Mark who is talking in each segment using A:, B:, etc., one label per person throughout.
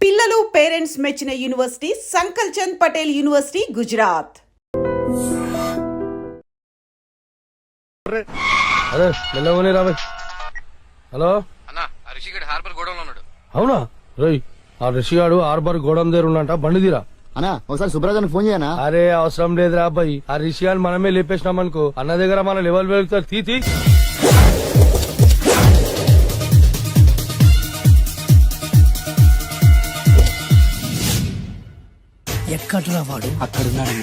A: పిల్లలు పేరెంట్స్ మెచ్చిన university సంకల్ Chand Patel university Gujarat.
B: అరే మెల్లవని రాబోయ్. హలో
C: అన్నా, ఆ రిషిగడ్ హార్బర్ గోడంలో ఉన్నాడు.
B: అవునా రోయ్, ఆ రిషిగాడు హార్బర్ గోడం దగ్గర ఉన్నంట, బండి తీరా.
D: అన్నా ఒకసారి సుబ్రాజానికి ఫోన్ చేయనా?
B: అరే అవసరం లేదురా అబ్బాయి, ఆ రిషిగాని మనమే లేపేసినాం అనుకో, అన్న దగ్గర మన లెవెల్ వెళ్తారు. తీ
E: ఎక్కడ్రా వాడు?
C: అక్కడున్నాడు.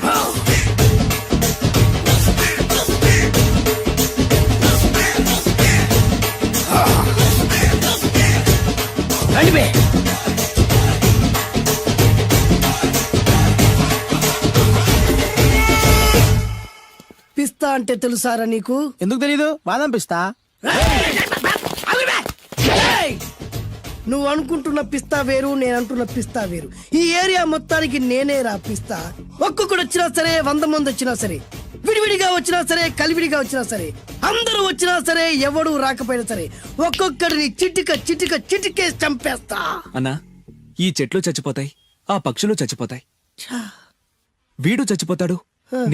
E: పిస్తా అంటే తెలుసారా నీకు?
F: ఎందుకు తెలీదు? బాదం పిస్తా.
E: నువ్వు అనుకుంటున్న పిస్తా వేరు, నేను అంటున్న పిస్తా వేరు. ఈ ఏరియా మొత్తానికి నేనే రా పిస్తా. ఒక్కొక్కడు వచ్చినా సరే, 100 మంది వచ్చినా సరే, విడివిడిగా వచ్చినా సరే, కలివిడిగా వచ్చినా సరే, అందరూ వచ్చినా సరే, ఎవడు రాకపోయినా సరే, ఒక్కొక్కడిని చిటికేసి చంపేస్తా.
G: అన్నా, ఈ చెట్లు చచ్చిపోతాయి, ఆ పక్షులు చచ్చిపోతాయి, వీడు చచ్చిపోతాడు,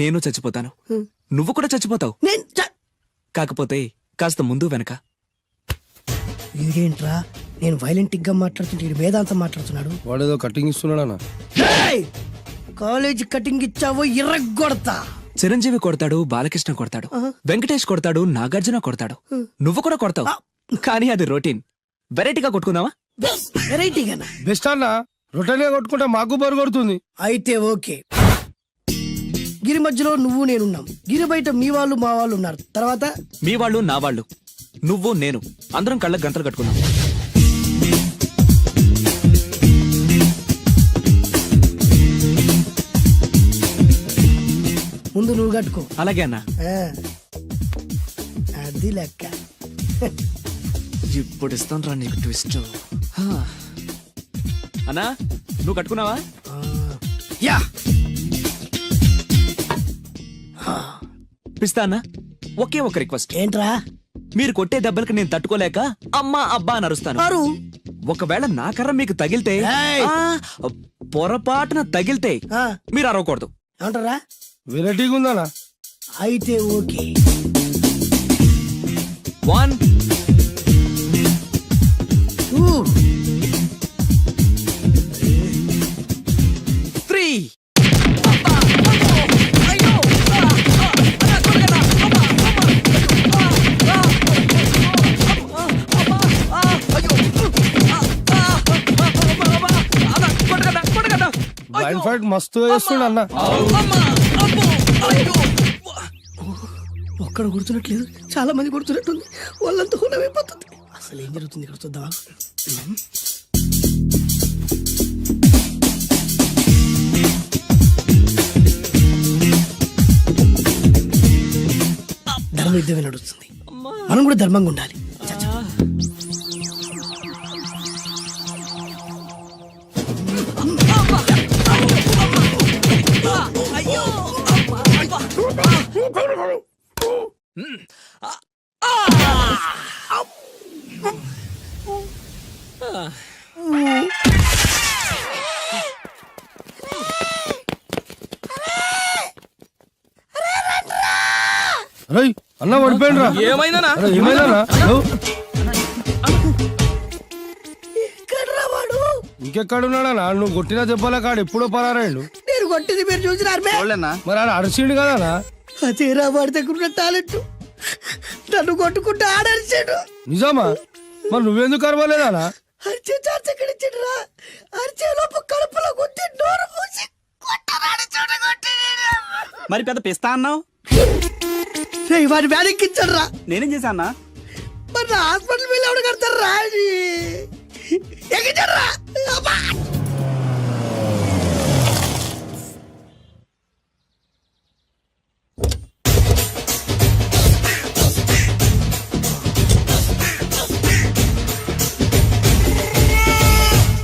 G: నేను చచ్చిపోతాను, నువ్వు కూడా చచ్చిపోతావు. కాకపోతే కాస్త ముందు వెనక.
E: వీడేంట్రా నేను వైలెంటిక్ గా మాట్లాడుతుంటే వీడు వేదాంతం మాట్లాడుతున్నాడు.
B: వాడేదో కటింగ్ ఇస్తున్నాడా?
E: కాలేజ్ కటింగ్ ఇచ్చావో ఇర్రగొడతా.
G: చిరంజీవి కొడతాడు, బాలకృష్ణ కొడతాడు, వెంకటేష్ కొడతాడు, నాగార్జున కొడతాడు, నువ్వు కూడా కొడతావు. కానీ అది రొటీన్. వెరైటీగా కొట్టుకుందామా?
E: వెరైటీగానా?
B: బెస్ట్ అన్న, రొటెన్ గా కొట్టుకుంటే మాకు బరు కొడుతుంది.
E: అయితే ఓకే. గిరి మధ్యలో నువ్వు నేనున్నాం, గిరి బయట మీ వాళ్ళు మా వాళ్ళు ఉన్నారు. తర్వాత
G: మీ వాళ్ళు నా వాళ్ళు, నువ్వు నేను, అందరం కళ్ళకు గంతలు కట్టుకున్నాం.
E: ముందు నువ్వు కట్టుకో.
G: అలాగే అన్నా.
E: అది లెక్క.
G: ఇప్పుడు ఇస్తాను రా నీకు ట్విస్ట్. అన్నా, నువ్వు కట్టుకున్నావా?
E: యా.
G: పిస్తా అన్నా, ఒకే ఒక రిక్వెస్ట్.
E: ఏంట్రా?
G: మీరు కొట్టే దెబ్బలకి నేను తట్టుకోలేక అమ్మా అబ్బా అని అరుస్తాను. ఒకవేళ నా కర్ర మీకు తగిలితే, పొరపాటున తగిలితే మీరు అరవకూడదు.
E: ఏమంటారా?
B: వెరైటీగా ఉందనా?
E: అయితే ఓకే.
G: 1 2 3.
B: బ్లైండ్ ఫైట్ మస్తు వేస్తుండ అన్న.
E: ఒక్కడ గుర్తున్నట్లేదు, చాలా మంది గుర్తున్నట్టుంది. వాళ్ళంతా హులమైపోతుంది. అసలు ఏం జరుగుతుంది ఇక్కడ చూద్దామా? ధర్మ యుద్ధమే నడుస్తుంది, మనం కూడా ధర్మంగా ఉండాలి.
B: అన్న పడిపోయిండ్రా.
F: ఏమైందనా?
B: ఇంకెక్కడున్నాడా? నువ్వు కొట్టినా చెప్పాలా కాడు ఎప్పుడో పరారాయండు.
E: నేను కొట్టింది మీరు చూసినారు.
B: మరి ఆడ అరిసిండు కదా?
E: అదేరా వాడి దగ్గర ఉన్న టాలెంట్. నన్ను కొట్టుకుంటూ ఆడరిచాడు.
B: నిజమా? మరి నువ్వెందుకు అరవలేదా?
E: అరిచే చార్జ్ ఎక్కడిచ్చాడురా? అరిచే లోపు కడుపులో కొట్టి నోరు మూసి కొట్టరాడు చూడగొట్టి.
F: మరి పెద్ద పిస్తా అన్నావు,
E: వాడి వ్యాధికిచ్చాడు రా.
F: నేనేం చేశా అన్నా?
E: మరి హాస్పిటల్ బిల్ ఎవడు కడతారు రా? ఎక్కించాడు రా.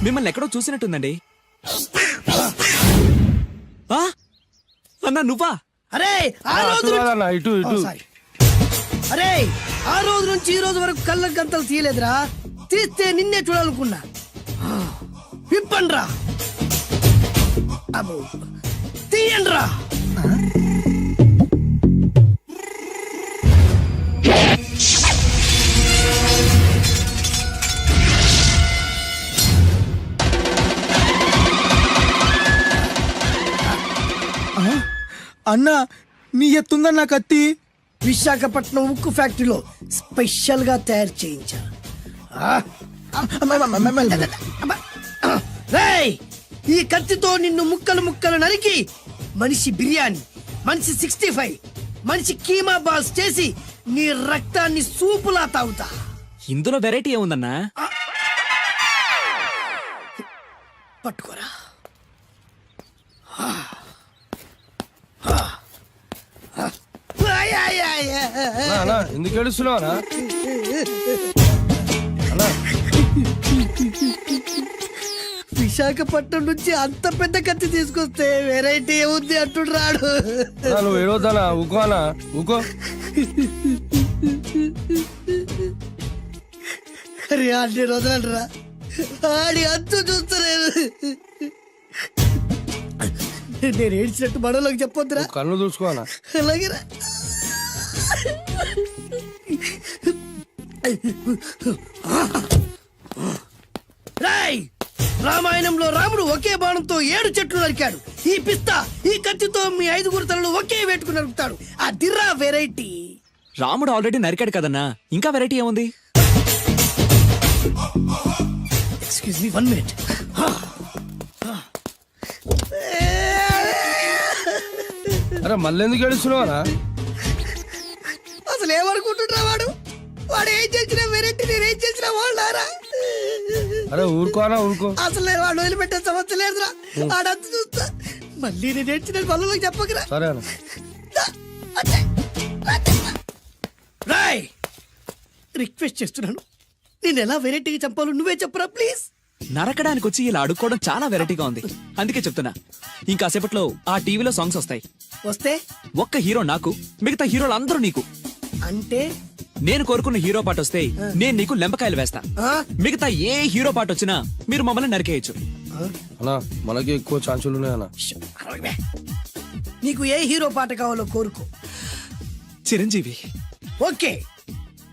G: మిమ్మల్ని ఎక్కడో చూసినట్టుందండి. అన్నా నువ్వా?
E: అరే ఆ రోజు
B: ఇటు
E: అరే ఆ రోజు నుంచి ఈ రోజు వరకు కళ్ళ గంతలు తీయలేదురా. తీస్తే నిన్నే చూడాలనుకున్నా. విప్పండ్రా అబ్బో తీయండ్రా
F: అన్నా నీ ఎత్తుందన్న కత్తి.
E: విశాఖపట్నం ఉక్కు ఫ్యాక్టరీలో స్పెషల్ గా తయారు చేయించా రేయ్, ఈ కత్తితో నిన్ను ముక్కలు ముక్కలు నరికి మనిషి బిర్యానీ, మనిషి 65, మనిషి కీమా బాల్స్ చేసి నీ రక్తాన్ని సూపులా తాగుతా.
G: ఇందులో వెరైటీ ఏముందన్నా?
E: పట్టుకోరా.
B: అన్నా ఎందుకు ఏడుస్తున్నావు అన్నా? అన్నా
E: విశాఖపట్నం నుంచి అంత పెద్ద కత్తి తీసుకొస్తే వెరైటీ ఏముంది అంటుడు రాడు.
B: అన్నా, నువ్వు ఏడవద్దానా? ఊకో అన్నా, ఊకో.
E: అరే అన్ని రోజులరా ఆడి అంతు చూస్తలేదు. నేను ఏడ్చినట్టు మనలోకి చెప్పొద్దురా.
B: కళ్ళు చూసుకో అన్నా.
E: అలాగేరా. రాయ్, రామాయణంలో రాముడు ఒకే బాణంతో 7 చెట్లు నరికాడు. ఈ పిస్తా ఈ కత్తితో మీ 5 తలలు ఒకే వేటుకు నరుకుతాడు. ఆ దిర్రా వెరైటీ.
G: రాముడు ఆల్రెడీ నరికాడు కదన్నా, ఇంకా వెరైటీ ఏముంది?
E: Excuse me 1 minute.
B: అరే మళ్ళీ ఎందుకు ఏడుస్తున్నావు అన్నా?
E: అసలు ఏమనుకుంటున్నా వాడు? వాడు ఏం చేసిన వెరైటీ, నేనేం చేసిన వాళ్ళారా?
B: అరే ఊరుకో అన్నా, ఊరుకో.
E: అసలు వాడు వదిలిపెట్టే సమస్య లేదురా. ఆడంతా చూస్తా. మళ్ళీ నేను ఏడ్చిన వాళ్ళకి చెప్పకరా.
B: సరే అన్న.
E: రాయ్, రిక్వెస్ట్ చేస్తున్నాను, నేను ఎలా వెరైటీగా చంపాలో నువ్వే చెప్పరా ప్లీజ్.
G: నరకడానికి వచ్చి ఇలా అడుక్కోవడం చాలా వెరైటీగా ఉంది, అందుకే చెప్తున్నా. ఇంకాసేపట్లో ఆ టీవీలో సాంగ్స్ వస్తాయి.
E: వస్తే
G: ఒక్క హీరో నాకు, మిగతా హీరోలు అందరూ నీకు.
E: అంటే
G: నేను కోరుకున్న హీరో పాట వస్తే నేను నీకు లెంపకాయలు వేస్తా.
E: ఆ?
G: మిగతా ఏ హీరో పాట వచ్చినా మీరు మమ్మల్ని నరికేయచ్చు.
B: అన్నా మనకి ఎక్కువ ఛాన్సులు ఉన్నాయన్నా.
E: నీకు ఏ హీరో పాట కావాలో కోరుకో.
G: చిరంజీవి.
E: ఓకే,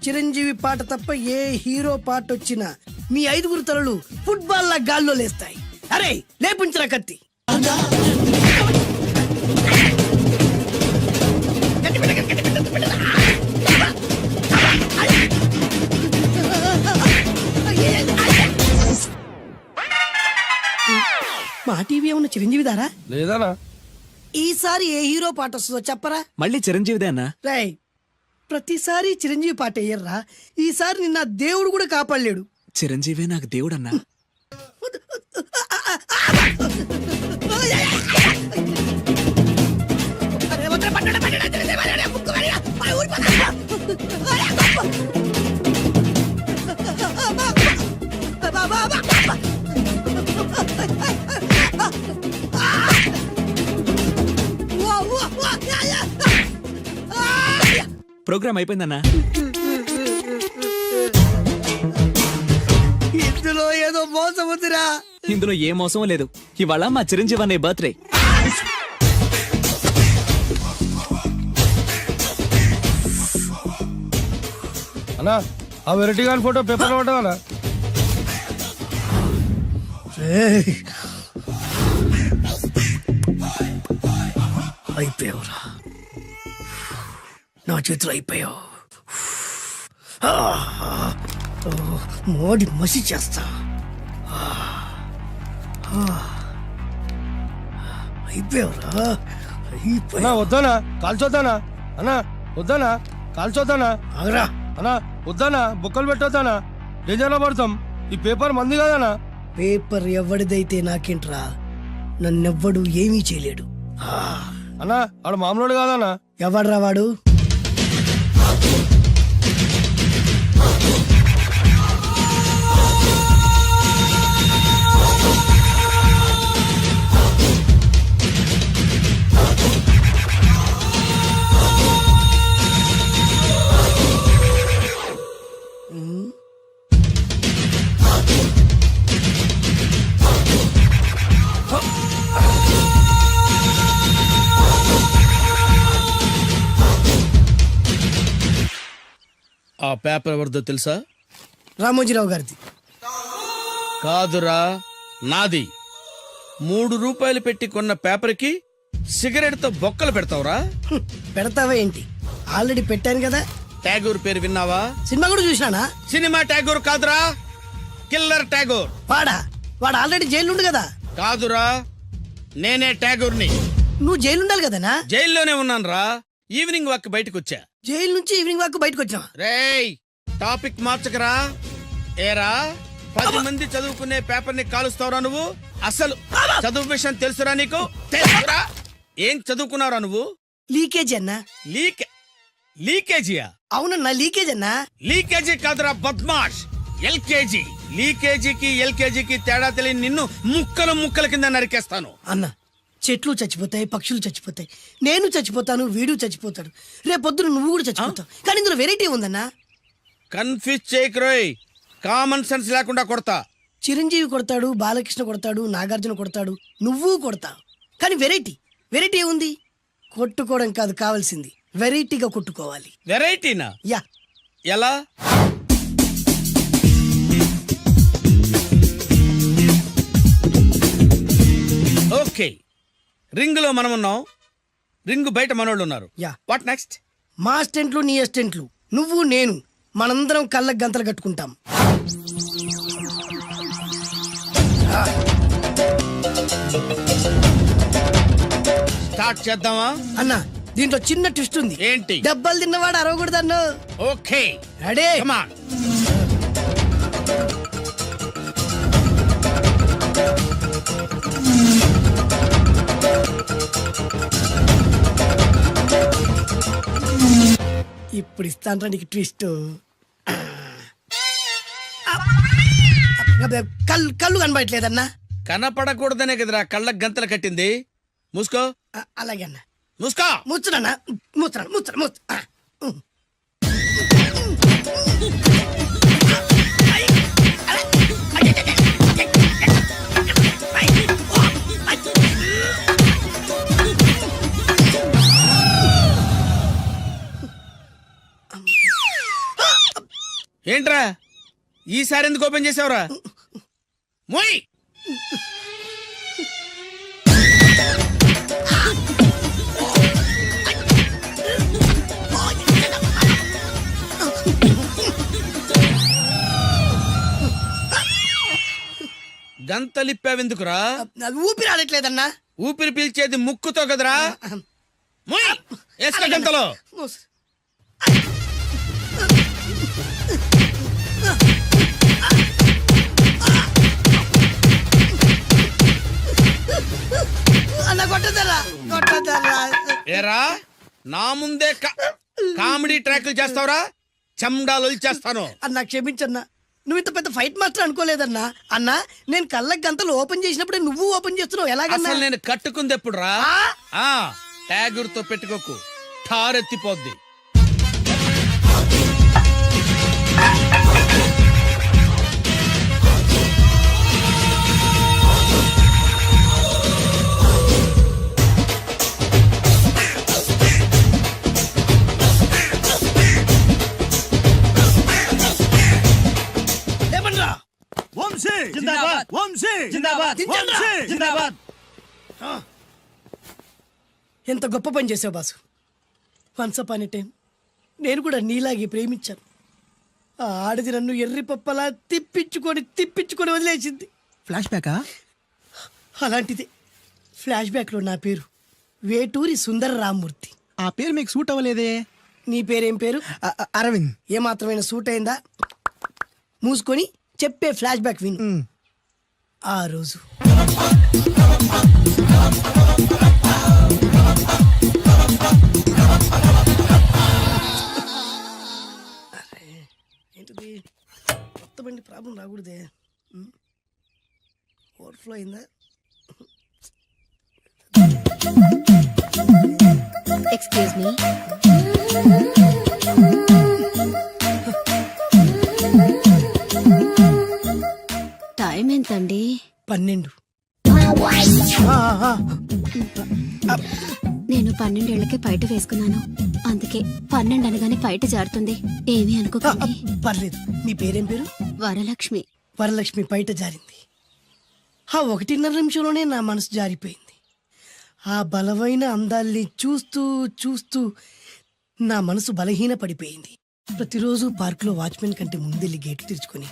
E: చిరంజీవి పాట తప్ప ఏ హీరో పాట వచ్చినా మీ 5 తలలు ఫుట్బాల్ లా గాల్లో లేస్తాయి. అరే లేపుంచరా కత్తి. మా టీవీ ఏమన్నా చిరంజీవి దారా?
B: లేదనా?
E: ఈసారి ఏ హీరో పాట వస్తుందో చెప్పరా.
G: మళ్ళీ చిరంజీవిదే అన్నా.
E: రేయ్, ప్రతిసారి చిరంజీవి పాట వేయర్రా. ఈసారి నిన్న దేవుడు కూడా కాపాడలేడు.
G: చిరంజీవే నాకు దేవుడన్నా. ప్రోగ్రామ్ అయిపోయిందన్నా.
E: ఇందులో ఏదో మోసం ఉందిరా.
G: ఇందులో ఏ మోసం లేదు. ఇవాళ మా చిరంజీవి అనే బర్త్డే.
B: అన్నా ఆ వెరైటీ గాని ఫోటో పేపర్ పడ్డా?
E: అయిపోయావురా, నా చేతులు అయిపోయావు. మోడి మసి చేస్తా. అయిపోయావురా,
B: అన్నా వద్దానా? కాల్చొద్దానా? అన్నా వద్దానా? కాల్చొద్దానా?
E: ఆగరా.
B: అన్నా వద్దానా? బొక్కలు పెట్టొద్దానా? డేంజర్లో పడతాం. ఈ పేపర్ మంది కదనా?
E: పేపర్ ఎవడిదైతే నాకేంట్రా, నన్నెవ్వడు ఏమీ చేయలేడు.
B: అన్నా ఆడు మామూలు కాదనా?
E: ఎవడ్రా వాడు?
F: పేపర్ ఎవరిదో తెలుసా?
E: రామోజీరావు గారిది.
F: కాదురా, నాది. 3 రూపాయలు పెట్టి కొన్న పేపర్కి సిగరెట్ తో బొక్కలు పెడతావురా?
E: పెడతావా ఏంటి? ఆల్రెడీ పెట్టాను కదా.
F: ట్యాగూర్ పేరు విన్నావా?
E: సినిమా కూడా చూసినానా?
F: సినిమా ట్యాగూర్ కాదురా, కిల్లర్ ట్యాగూర్.
E: వాడు ఆల్రెడీ జైలు ఉండు కదా.
F: కాదురా, నేనే ట్యాగూర్ని.
E: నువ్వు జైలు ఉండాలి కదనా?
F: జైల్లోనే ఉన్నాను రా. ఈవినింగ్ వాక్ బయటకు వచ్చా.
E: జైలు నుంచి ఈవినింగ్ వాక్ బయటకు వచ్చినావా?
F: రేయ్, టాపిక్ మార్చకరా. ఏరా, 10 మంది చదువుకునే పేపర్ ని కాలుస్తావురా నువ్వు? అసలు చదువు విషయం తెలుసురా నీకు? తెలుసురా? ఏం చదువుకున్నావురా నువ్వు?
E: లీకేజీ అన్నా.
F: లీకేజీయా?
E: అవునన్నా, లీకేజ్ అన్నా.
F: లీకేజీ కాదురా బద్మాష్, ఎల్కేజీ. లీకేజీకి ఎల్కేజీకి తేడా తెలియని నిన్ను ముక్కల కింద నరికేస్తాను.
E: అన్న, చెట్లు చచ్చిపోతాయి, పక్షులు చచ్చిపోతాయి, నేను చచ్చిపోతాను, వీడు చచ్చిపోతాడు, రేపొద్దున నువ్వు కూడా చచ్చిపోతావు. కానీ ఇందులో వెరైటీ ఉందన్నా.
F: కన్ఫ్యూజ్ చేయకురోయ్, కామన్ సెన్స్ లేకుండా కొడతా.
E: చిరంజీవి కొడతాడు, బాలకృష్ణ కొడతాడు, నాగార్జున కొడతాడు, నువ్వు కొడతావు. కానీ వెరైటీ ఉంది. కొట్టుకోవడం కాదు కావాల్సింది, వెరైటీగా కొట్టుకోవాలి.
F: వెరైటీనా?
E: యా.
F: ఎలా? ఓకే, రింగ్ లో మనం ఉన్నాం, రింగ్ బయట మనోళ్ళు ఉన్నారు.
E: యా.
F: What next?
E: మా అసిస్టెంట్లు, నీ అసిస్టెంట్లు, నువ్వు నేను, మనందరం కళ్ళకు గంతలు కట్టుకుంటాం.
F: స్టార్ట్ చేద్దామా?
E: అన్న, దీంట్లో చిన్న ట్విస్ట్ ఉంది.
F: ఏంటి?
E: దెబ్బలు తిన్నవాడు అరవకూడదన్ను.
F: Okay,
E: ready?
F: Come on.
E: ఇప్పుడు ఇస్తాంట్రా నీకు ట్విస్ట్. కళ్ళు కనబడట్లేదన్నా.
F: కనపడకూడదనే కదరా కళ్ళకు గంతలు కట్టింది. మూసుకో.
E: అలాగే అన్న.
F: మూసుకో.
E: ముచ్చడన్నా. ముచ్చరా.
F: ఏంట్రా ఈసారి ఎందుకు ఓపెన్ చేసావురా? మోయ్. గంతలిప్పావెందుకురా?
E: ఊపిరి ఆడట్లేదన్నా.
F: ఊపిరి పీల్చేది ముక్కుతో కదరా. మోయ్, వేసుకో గంతలో.
E: అన్న కొట్టదరా.
F: ఏరా, నా ముందే కామెడీ ట్రాక్లు చేస్తావురా? చెమ్డాలు చేస్తాను.
E: అన్న క్షమించన్నా, నువ్వు ఇంత పెద్ద ఫైట్ మాస్టర్ అనుకోలేదన్నా. అన్నా, నేను కళ్ళకి గంతలు ఓపెన్ చేసినప్పుడే నువ్వు ఓపెన్ చేస్తున్నావు. ఎలాగన్నా?
F: అసలు నేను కట్టుకుంది ఎప్పుడు రా? ట్యాగూర్ తో పెట్టుకోకు, ఠారెత్తిపోద్ది.
E: ఎంత గొప్ప పని చేసావు boss. Once upon a time నేను కూడా నీలాగే ప్రేమించాను. ఆ ఆడది నన్ను ఎర్రి పప్పలా తిప్పించుకొని వదిలేసింది.
H: ఫ్లాష్ బ్యాకా?
E: అలాంటిది ఫ్లాష్ బ్యాక్లో నా పేరు వేటూరి సుందర రామ్మూర్తి.
H: ఆ పేరు మీకు సూట్ అవ్వలేదే.
E: నీ పేరేం పేరు?
H: అరవింద్.
E: ఏమాత్రమైన సూట్ అయిందా? మూసుకొని చెప్పే ఫ్లాష్ బ్యాక్ విను. ఆ రోజు ఏంటిది? కొత్త బండి ప్రాబ్లం రాకూడదే. ఓవర్ఫ్లో అయిందా?
I: Excuse me. టైం ఎంతండి?
E: 12.
I: నేను 12 ఏళ్లకే పైట వేసుకున్నాను. అందుకే 12 అనగానే పైట జారుతుంది. ఏమీ అనుకోకండి.
E: పర్లేదు. మీ పేరేం పేరు?
I: వరలక్ష్మి.
E: వరలక్ష్మి పైట జారింది. ఆ 1.5 నిమిషంలోనే నా మనసు జారిపోయింది. ఆ బలమైన అందాల్ని చూస్తూ చూస్తూ నా మనసు బలహీన పడిపోయింది. ప్రతిరోజు పార్కులో వాచ్మెన్ కంటే ముందెళ్ళి గేటు తెరుచుకొని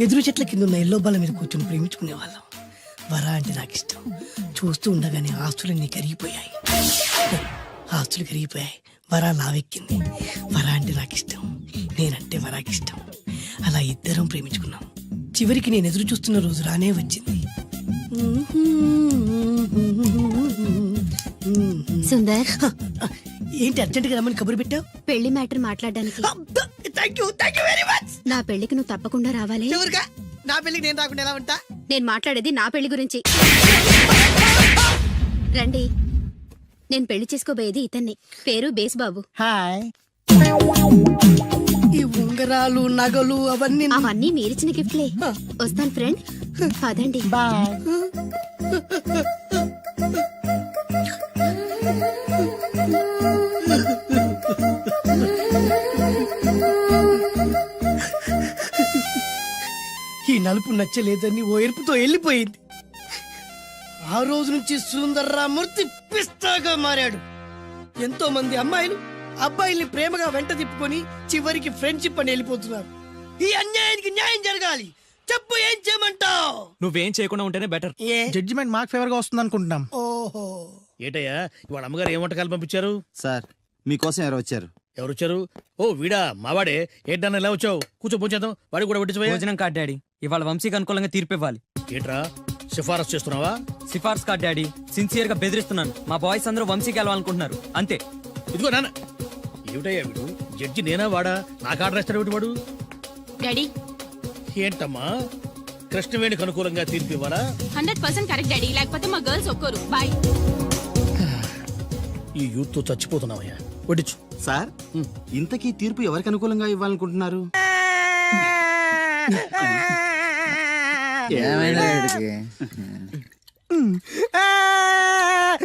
E: ఎదురు చెట్ల కింద ఉన్న ఎల్లో బాల మీద కూర్చొని ప్రేమించుకునే వాళ్ళం. వర అంటే నాకు ఇష్టం. చూస్తూ ఉండగానే ఆస్తులన్నీ కరిగిపోయాయి. ఆస్తులు కరిగిపోయాయి. వర లావెక్కింది. వర అంటే నాకు ఇష్టం, నేనంటే వరాకి ఇష్టం. అలా ఇద్దరం ప్రేమించుకున్నాం. చివరికి నేను ఎదురు చూస్తున్న రోజు రానే వచ్చింది.
I: సుందర్,
E: ఏంటి అర్జెంట్గా రమ్మని కబురు పెట్టావు?
I: పెళ్లి మ్యాటర్ మాట్లాడడానికి.
E: Thank you very much.
I: నా పెళ్లికి నువ్వు తప్పకుండా రావాలి.
E: చివరిగా నా పెళ్లికి నేను రాకుండా ఎలా ఉంటా?
I: నేను మాట్లాడేది నా పెళ్లి గురించి. రండి. నేను పెళ్లి చేసుకోబోయేది ఇతన్ని. పేరు బేస్బాబు.
H: హాయ్.
E: ఈ ఉంగరాలు నగలు అవన్నీ
I: అవన్నీ మీరిచ్చిన గిఫ్ట్లే. వస్తాను ఫ్రెండ్. పదండి.
H: బాయ్.
E: ఈ నలుపు నచ్చలేదని ఓ ఎరుపుతో వెళ్ళిపోయింది. ఆ రోజు నుంచి సుందర్రామూర్తి పిస్తాగా మారాడు. ఎంతో మంది అమ్మాయిలు అబ్బాయిల్ని ప్రేమగా వెంట తిప్పుకొని చివరికి ఫ్రెండ్షిప్ అని వెళ్ళిపోతున్నారు. ఈ అన్యాయానికి న్యాయం జరగాలి. చెప్పు, ఏం చేయమంటావు?
G: నువ్వేం చేయకుండా ఉంటేనే బెటర్.
E: ఏ?
H: జడ్జిమెంట్ మాకు ఫేవర్ గా వస్తుంది అనుకుంటున్నాం.
E: ఓహో,
F: ఏటయ్యా ఇవాళ అమ్మగారు ఏం వంటకాలు పంపించారు?
D: సార్ మీకోసం ఎవరు వచ్చారు?
F: ఎవరు వచ్చారు? ఓ వీడా, మావాడే. ఏంటన్నా ఇలా వచ్చావు? కూర్చో పోచేద్దాం. వాడి కూడా పట్టించిపోయా.
J: భోజనం కార్డ్ డాడీ, ఇవాళ వంశీకి అనుకూలంగా తీర్పు ఇవ్వాలి.
F: ఏంట్రా సిఫారసు చేస్తున్నావా?
J: సిఫార్స్ కార్డ్ డాడీ, సిన్సియర్ గా బెదిరిస్తున్నాను. మా బాయ్స్ అందరూ వంశీకి వెళ్ళాలనుకుంటున్నారు అంతే.
F: ఇదిగో నాన్న. ఏమిటయ్యా వీడు? జడ్జి నేనా వాడా? నాకు ఆర్డర్ వేస్తాడు ఏమిటి వాడు?
I: డాడీ,
F: ఏంటమ్మా కృష్ణవేణికి అనుకూలంగా తీర్పు ఇవ్వాలా?
I: 100% కరెక్ట్ డాడీ. లేకపోతే మా గర్ల్స్ ఒక్కరు. బాయ్.
F: ఈ యూత్ తో చచ్చిపోతున్నావయ్యా. వడ్డించు.
D: సార్ ఇంతకీ తీర్పు ఎవరికి అనుకూలంగా ఇవ్వాలనుకుంటున్నారు?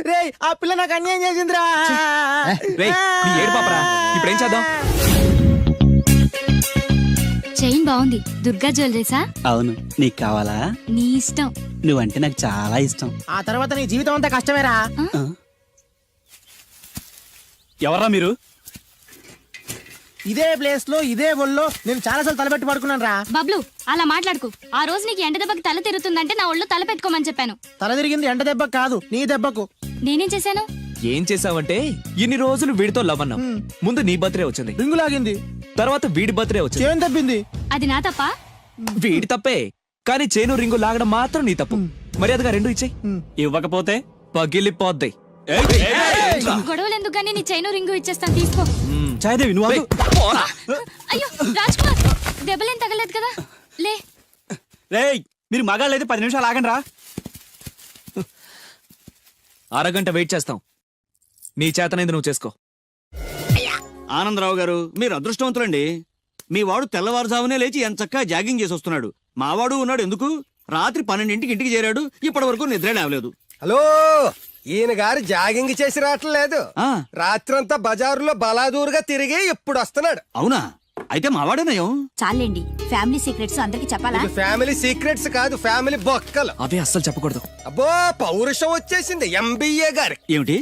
H: రే, ఆ పిల్ల నాకు అన్యాయం చేసిందిరా.
G: రేయ్, నీ ఏడు పాపరా. ఇప్పుడేం చేద్దాం?
I: చైన్ బాగుంది. దుర్గా జ్యువెలరీసా?
K: అవును, నీకు కావాలా?
I: నీ ఇష్టం.
K: నువ్వంటే నాకు చాలా ఇష్టం.
H: ఆ తర్వాత నీ జీవితం అంతా కష్టమేరా.
K: ఎవరా మీరు?
H: ఇదే ప్లేస్ లో ఇదే ఒళ్ళో నేను చాలాసార్లు తలపెట్టి పడుకున్నాను రా.
I: బబ్లు, అలా మాట్లాడుకు. ఆ రోజు నీకు ఎండ దెబ్బకి తల తిరుగుతుందంటే నా ఒళ్ళు తల పెట్టుకోమని చెప్పాను.
H: తల తిరిగింది ఎండ దెబ్బకు కాదు, నీ దెబ్బకు.
I: నేనేం చేశాను?
G: ఏం చేసావంటే ఇన్ని రోజులు వీడితో లవ్ అన్నాం. ముందు నీ బర్త్డే వచ్చింది,
H: రింగు లాగింది,
G: తర్వాత వీడి బర్త్డే వచ్చింది.
H: చేను తప్పింది.
I: అది నా తప్ప?
G: వీడి తప్పే, కానీ చేను రింగు లాగడం మాత్రం నీ తప్పు. మర్యాదగా రెండు ఇచ్చేయి.
K: ఇవ్వకపోతే
G: పగిలిపోద్ది.
I: గొడవలు ఎందుకు గానీ నీ చైను రింగు ఇచ్చేస్తాను, తీసుకో.
K: చాయదేవి నువ్వు ఆగు.
I: అయ్యో రాజ్ కుమార్, దెబ్బలేం తగలేదు కదా? లే.
K: రేయ్, మీరు మగాళ్ళైతే 10 నిమిషాలు ఆగండి రా.
G: అరగంట వెయిట్ చేస్తాం. నీ చేతనైంది నువ్వు చేసుకో.
K: ఆనందరావు గారు, మీరు అదృష్టవంతులండి. మీ వాడు తెల్లవారుజామునే లేచి ఎంచక్కా జాగింగ్ చేసి వస్తున్నాడు. మావాడు ఉన్నాడు ఎందుకు? రాత్రి 12ంటికి ఇంటికి చేరాడు, ఇప్పటి వరకు నిద్ర లేవలేదు.
B: హలో, ఈయన గారు జాగింగ్ చేసి రావట్లేదు.
K: ఆ.
B: రాత్రంతా బజారులో బలాదూరుగా తిరిగి ఇప్పుడు వస్తున్నాడు.
K: అవునా? అయితే మావాడేనయం.
I: చాలండి, ఫ్యామిలీ సీక్రెట్స్ అందరికి చెప్పాలా?
B: ఇది ఫ్యామిలీ సీక్రెట్స్ కాదు, ఫ్యామిలీ బొక్కలు.
G: అవే అస్సలు చెప్పకూడదు.
B: అబ్బో, పౌరుషం వచ్చేసింది ఎంబీఏ గారి.
K: ఏమిటి?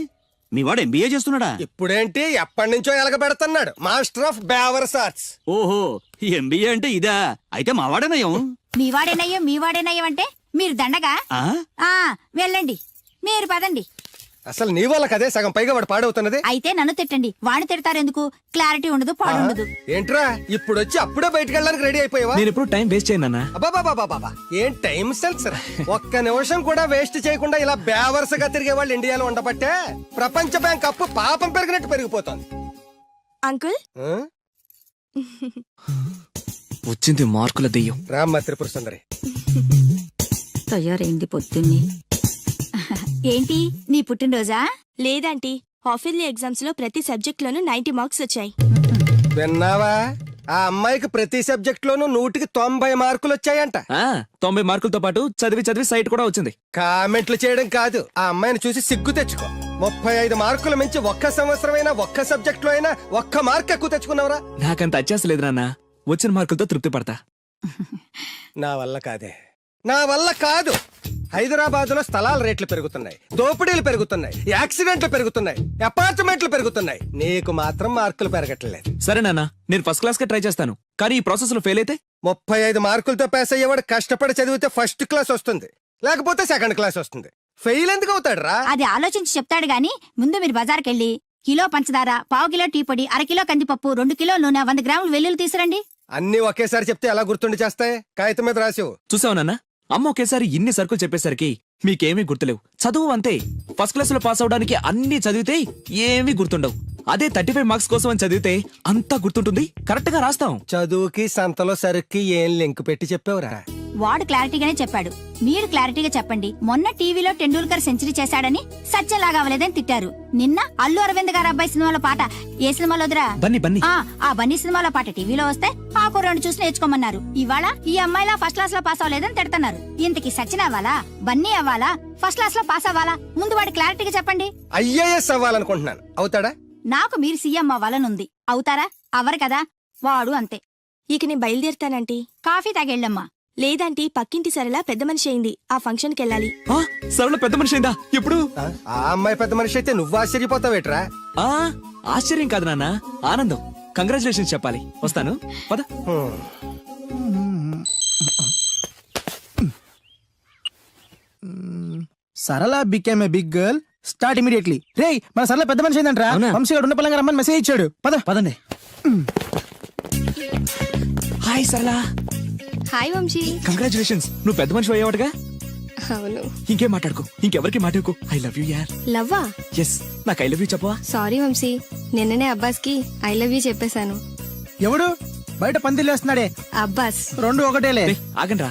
K: మీ వాడు ఎంబీఏ చేస్తున్నాడా?
B: ఇప్పుడేంటి, ఎప్పటి నుంచో ఎలగబెడుతున్నాడు. మాస్టర్ ఆఫ్ బేవర్స్ ఆర్ట్స్.
K: ఓహో, ఎంబీఏ అంటే ఇదా? అయితే మావాడేనయం.
I: మీవాడేనయ్యం అంటే మీరు దండగా?
K: ఆ?
I: వెళ్ళండి, మీరు పదండి.
B: అసలు నీ వల్ల కదే సగం పైగా వాడు పాడవుతున్నది.
I: అయితే నన్ను తిట్టండి, వాడిని తిడతారెందుకు? క్లారిటీ ఉండదు, పాడుండదు.
B: ఏంట్రా ఇప్పుడు వచ్చి అప్పుడే బయటకు వెళ్ళడానికి రెడీ అయిపోయావా?
G: నేను ఎప్పుడు టైం వేస్ట్ చేయను.
B: అబ్బాబాబాబాబా, ఏం టైం సెన్స్ రా. ఒక్క నిమిషం కూడా వేస్ట్ చేయకుండా ఇలా బేవర్సగా తిరిగే వాళ్ళు ఇండియాలో ఉండబట్టే ప్రపంచ బ్యాంక్ అప్పు పాపం పెరిగినట్టు పెరిగిపోతుంది.
I: అంకుల్,
B: ఆ?
G: వచ్చింది మార్కుల దెయ్యం.
B: రామ్మ త్రిపుర సుందరి.
I: తయారైంది పొద్దున్నే. ఏంటి, నీ పుట్టినరోజా?
L: లేదంటీ, హాఫిల్లీ ఎగ్జామ్స్ లో ప్రతి సబ్జెక్ట్ లోనూ 90 మార్క్స్ వచ్చాయి.
B: విన్నావా? ఆ అమ్మాయికి ప్రతి సబ్జెక్ట్ లోనూ 100కి 90 మార్కులు వచ్చాయంట.
G: 90 మార్కులతో పాటు చదివి చదివి సైట్ కూడా వచ్చింది.
B: కామెంట్లు చేయడం కాదు, ఆ అమ్మాయిని చూసి సిగ్గు తెచ్చుకో. 35 మార్కులు మించి ఒక్క సంవత్సరమైనా ఒక్క సబ్జెక్ట్ లో అయినా ఒక్క మార్క్ ఎక్కువ తెచ్చుకున్నావురా?
G: నాకంత అత్యాస లేదు నాన్న, వచ్చిన మార్కులతో తృప్తి పడతా.
B: నా వల్ల కాదే, నా వల్ల కాదు. హైదరాబాద్ లో స్థలాల రేట్లు పెరుగుతున్నాయి, దోపిడీలు పెరుగుతున్నాయి, యాక్సిడెంట్లు పెరుగుతున్నాయి, అపార్ట్మెంట్లు పెరుగుతున్నాయి. నీకు మాత్రం మార్కులు పెరగట్లేదు.
G: సరే నాన్న, నేను ఫస్ట్ క్లాస్ కే ట్రై చేస్తాను, కానీ ఈ ప్రాసెస్ లో ఫెయిల్ అయితే
B: 35 మార్కులతో పాస్ అయ్యేవాడు కష్టపడి చదివితే ఫస్ట్ క్లాస్ వస్తుంది, లేకపోతే సెకండ్ క్లాస్ వస్తుంది. ఫెయిల్ ఎందుకు అవుతాడు రా?
I: అది ఆలోచించి చెప్తాడు గాని ముందు మీరు బజార్కి వెళ్ళి కిలో పంచదార, పావు కిలో టీ పొడి, అరకిలో కందిపప్పు, 2 కిలో నూనె, 100 గ్రాములు వెల్లుల్లి తీసురండి.
B: అన్ని ఒకేసారి చెప్తే ఎలా గుర్తుండి చేస్తాయి? కాగితం మీద రాసివు.
G: చూసావు నాన్న, అమ్మ ఒకేసారి ఇన్ని సరుకులు చెప్పేసరికి మీకేమీ గుర్తులేవు. చదువు అంతే, ఫస్ట్ క్లాస్ లో పాస్ అవడానికి అన్ని చదివితే ఏమీ గుర్తుండవు. అదే 35 మార్క్స్ కోసం అని చదివితే అంతా గుర్తుంటుంది, కరెక్ట్ గా రాస్తాం.
B: చదువుకి సంతలో సరుక్కి ఏం లింక్ పెట్టి చెప్పావురా?
I: వాడు క్లారిటీగానే చెప్పాడు, మీరు క్లారిటీగా చెప్పండి. మొన్న టీవీలో టెండూల్కర్ సెంచరీ చేశాడని సత్యంలాగా అవ్వలేదని తిట్టారు. నిన్న అల్లు అరవింద్ గారి అబ్బాయి సినిమాలో పాట ఏ సినిమాలోదిరా?
G: బన్నీ.
I: ఆ బన్నీ సినిమాలో పాట టీవీలో వస్తే ఆ కుర్రాడు చూసి నేర్చుకోమన్నారు. ఇవాళ ఈ అమ్మాయిలా ఫస్ట్ క్లాస్ లో పాస్ అవ్వలేదని తిడతారు. ఇంతకి సచిన్ అవ్వాలా, బన్నీ అవ్వాలా, ఫస్ట్ క్లాస్ లో పాస్ అవ్వాలా? ముందు వాడు క్లారిటీగా చెప్పండి.
B: ఐఏఎస్ అవ్వాలనుకుంటున్నాను, అవుతాడా?
I: నాకు మీరు సీఎం అవ్వాలనుంది, అవుతారా? అవ్వరు కదా. వాడు అంతే.
L: ఇక నేను బయలుదేరుతానంటీ.
I: కాఫీ తాగెళ్ళమ్మా.
L: లేదంటీ, పక్కింటి సరళ పెద్ద మనిషి అయింది, ఆ ఫంక్షన్ కి వెళ్ళాలి.
G: సరళ పెద్ద మనిషి అయిందా? ఎప్పుడు?
B: ఆ అమ్మాయి పెద్ద మనిషి అయితే నువ్వు ఆశ్చర్యపోతావేట్రా?
G: ఆశ్చర్యం కాదు నాన్న, ఆనందం. కంగ్రాచులేషన్స్ చెప్పాలి. వస్తాను, పద.
H: Sarala became a big girl, start immediately. రే, మన సరళ పెద్ద మనిషి ఏంటంట్రా?
G: అవునా?
H: వంశీ గారు ఉన్న పలంగా రమ్మని మెసేజ్ ఇచ్చాడు. పదండి.
G: హాయ్ సరళ.
L: హాయ్ వంశీ.
G: కంగ్రాచులేషన్స్, నువ్వు పెద్ద మనిషి అయ్యావటగా.
L: అవును.
G: ఇంకేం మాట్లాడుకో, ఇంకెవరికి మాట్లాడుకో. ఐ లవ్ యూ యార్.
L: లవ్వా?
G: ఎస్, నాకు ఐ లవ్ యూ చెప్పవా?
L: సారీ వంశీ, నిన్ననే అబ్బాస్ కి ఐ లవ్ యూ చెప్పేశాను.
H: ఎవడు బయట పందిలేస్తున్నాడే?
L: అబ్బాస్.
H: రెండు ఒకటేలే.
G: ఆగండ్రా,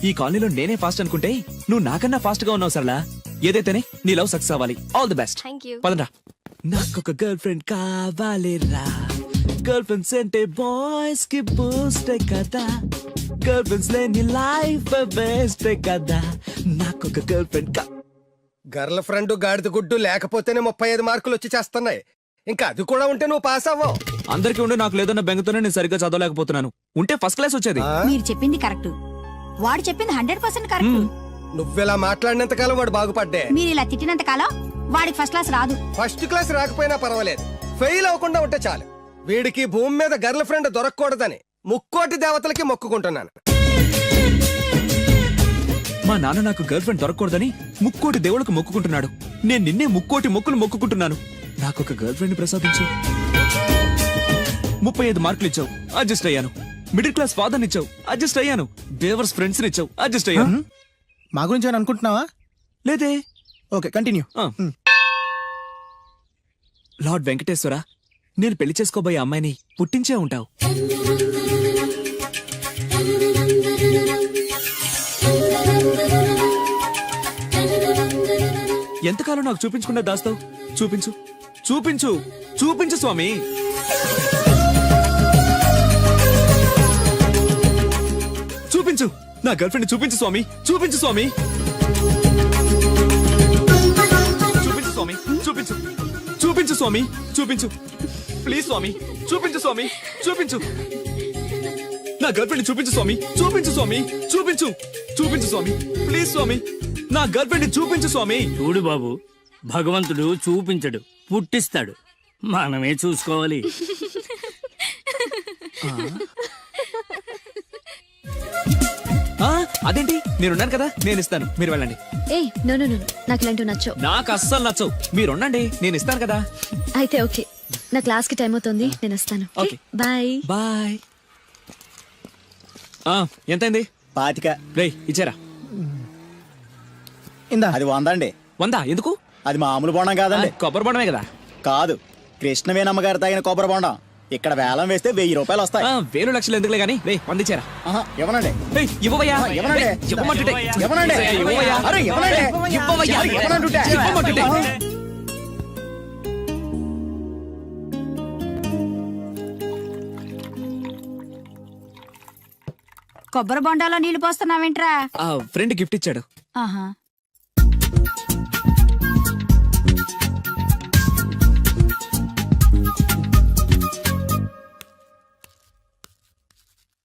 G: ఈ కాలనీలో నేనే ఫాస్ట్ అనుకుంటే నువ్వు నాకన్నా ఫాస్ట్ గా ఉన్నావు సరళ. ఏదైతేనే నీ లవ్ సక్సెస్ అవ్వాలి. All the best.
L: Thank you.
G: పదండ్రా. నాకొక గర్ల్ ఫ్రెండ్ కావాలిరా, గర్ల్ ఫ్రెండ్స్ అంటే బాయ్స్ కి బూస్ట్ కదా, గర్ల్ ఫ్రెండ్స్ లేని లైఫ్ బెస్ట్ కదా. నాకొక గర్ల్ ఫ్రెండ్
B: గర్ల్ ఫ్రెండ్ గాడిద గుడ్డు లేకపోతేనే 35 మార్కులు వచ్చి చేస్తున్నాయి. ఇంకా అది కూడా ఉంటే నువ్వు పాస్ అవ్వవు.
G: అందరికీ ఉండి నాకు లేదన్న బెంగతోనే నేను సరిగ్గా చదవలేకపోతున్నాను. ఉంటే ఫస్ట్ క్లాస్ వచ్చేది.
I: మీరు చెప్పింది కరెక్ట్, వాడు చెప్పింది 100% కరెక్ట్.
B: నువ్వెలా మాట్లాడినంత కాలం వాడు బాగుపడ్డే.
I: మీరు ఇలా తిట్టినంత కాలం వాడికి ఫస్ట్ క్లాస్ రాదు.
B: ఫస్ట్ క్లాస్ రాకపోయినా పర్వాలేదు, ఫెయిల్ అవ్వకుండా ఉంటే చాలు. వీడికి భూమి మీద గర్ల్ ఫ్రెండ్ దొరకకూడదని ముక్కోటి దేవతలకి మొక్కుకుంటున్నాను.
G: మా నాన్న నాకు గర్ల్ ఫ్రెండ్ దొరకకూడదని ముక్కోటి దేవుళ్ళకు మొక్కుకుంటున్నాడు. నేను నిన్నే ముక్కోటి మొక్కులు మొక్కుకుంటున్నాను. నాకొక గర్ల్ ఫ్రెండ్ ప్రసాదించు. 35 మార్కులు ఇచ్చావు, అడ్జస్ట్ అయ్యాను. మిడిల్ క్లాస్ ఫాదర్ ఇచ్చావు, అడ్జస్ట్ అయ్యాను. డేవర్స్ ఫ్రెండ్స్ ఇచ్చావు, అడ్జస్ట్ అయ్యాను.
H: మా గురించి ఏమైనా అనుకుంటున్నావా?
G: లేదే.
H: Okay, continue.
G: లార్డ్ వెంకటేశ్వర, నేను పెళ్లి చేసుకోబోయే అమ్మాయిని పుట్టించే ఉంటావు. ఎంతకాలం నాకు చూపించకుండా దాస్తావు? చూపించు, చూపించు, చూపించు స్వామి. చూపించు, నా గర్ల్ ఫ్రెండ్ చూపించు స్వామి, చూపించు స్వామి. చూపించు స్వామి, చూపించు, చూపించు స్వామి, చూపించు. ప్లీజ్ స్వామి, చూపించు స్వామి, చూపించు. నా గర్ల్ ఫ్రెండ్ చూపించు స్వామి, చూపించు స్వామి, చూపించు, చూపించు స్వామి. ప్లీజ్ స్వామి, నా గర్ల్ ఫ్రెండ్ చూపించు స్వామి.
J: చూడు బాబు, భగవంతుడు చూపించడు, పుట్టిస్తాడు. మనమే చూసుకోవాలి.
G: అదేంటి, నేనున్నాను కదా, నేను ఇస్తాను, మీరు వెళ్ళండి.
I: ఏయ్ నో నో నో, నాకు ఇలాంటివి నచ్చవు.
G: నాకు అస్సలు నచ్చవు. మీరుండండి, నేను ఇస్తాను కదా.
I: అయితే ఓకే, నా క్లాస్ కి టైం అవుతుంది, నేను వస్తాను.
G: Okay,
I: bye
G: bye. ఎంతైంది?
H: 25.
G: రే ఇచ్చారా?
H: ఇందా.
D: అది 100 అండి.
G: 100 ఎందుకు?
D: అది మామూలు బోండం కాదండి.
G: కొబ్బరి బొండమే కదా.
D: కాదు, కృష్ణవేణమ్మ గారు తాగిన కొబ్బరి బోండం. ఇక్కడ వేలం వేస్తే 1000 రూపాయలు వస్తాయి.
G: 1000 లక్షలు ఎందుకులే గానీ, రే 100 ఇచ్చారా?
D: ఇవ్వనండి.
G: ఇవ్వవయ్యా.
D: ఇవ్వనండి.
G: ఇవ్వమంటుంటే.
D: ఇవ్వనండి.
G: ఇవ్వవయ్యా.
D: అరే, ఇవ్వనండి.
G: ఇవ్వవయ్యా.
D: ఇవ్వనంటుంటే.
G: ఇవ్వమంటుంటే.
I: కొబ్బరి బొండాలో నీళ్లు పోస్తున్నావేంట్రా?
G: ఫ్రెండ్ గిఫ్ట్ ఇచ్చాడు.
I: ఆహా.